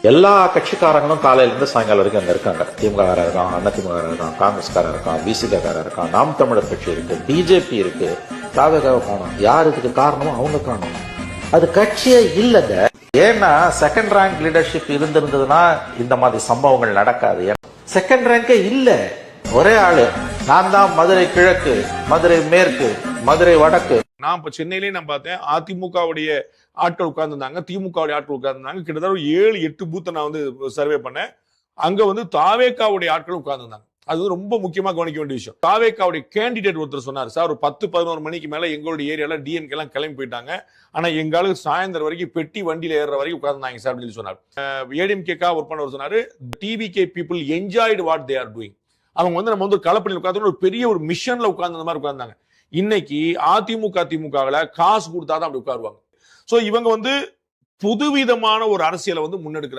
எல்லா கட்சிக்காரங்களும் காலையில இருந்து சாயங்காலம் வரைக்கும் அங்க இருக்காங்க. திமுக இருக்கான், அதிமுக இருக்கான், காங்கிரஸ்காரர் இருக்கான், பிசிகாரர் இருக்கான், நாம் தமிழர் கட்சி இருக்கு, பிஜேபி இருக்கு. தாவேகாவை காணும். யார் இதுக்கு காரணமோ அவங்க காணும். அது கட்சியே இல்லைங்க. ஏன்னா செகண்ட் ரேங்க் லீடர்ஷிப் இருந்திருந்ததுன்னா இந்த மாதிரி சம்பவங்கள் நடக்காது. செகண்ட் ரேங்கே இல்ல. ஒரே ஆளு நான் தான். மதுரை கிழக்கு, மதுரை மேற்கு, மதுரை வடக்கு. நான் இப்ப சென்னையிலேயே நான் பார்த்தேன், அதிமுகவுடைய ஆட்கள் உட்கார்ந்துருந்தாங்க, திமுகவுடைய ஆட்கள் உட்கார்ந்துருந்தாங்க. கிட்டத்தட்ட 7-8 பூத்தை நான் வந்து சர்வே பண்ணேன். அங்க வந்து தாவேகாவுடைய ஆட்கள் உட்கார்ந்துருந்தாங்க. அது ரொம்ப முக்கியமா கவனிக்க வேண்டிய விஷயம். தாவேகாவுடைய கேண்டிடேட் ஒருத்தர் சொன்னார், சார் ஒரு 10-11 மணிக்கு மேல எங்களுடைய ஏரியால டிஎம்கே எல்லாம் கிளம்பி போயிட்டாங்க, ஆனா எங்களுக்கு சாயந்தரம் வரைக்கும் பெட்டி வண்டியில ஏறுற வரைக்கும் உட்கார்ந்தாங்க சார் அப்படின்னு சொன்னார். ஏடிஎம்கேக்கா ஒர்க் பண்ணவர் சொன்னாரு, TVK people enjoyed what they are doing. அவங்க வந்து நம்ம வந்து களப்பணியில் உட்கார்ந்து ஒரு பெரிய ஒரு மிஷன்ல உட்கார்ந்து அந்த மாதிரி உட்கார்ந்தாங்க. இன்னைக்கு அதிமுக திமுகவில் காசு கொடுத்தாதான் அப்படி உட்காருவாங்க. சோ இவங்க வந்து புதுவிதமான ஒரு அரசியலை வந்து முன்னெடுக்கிறாங்க.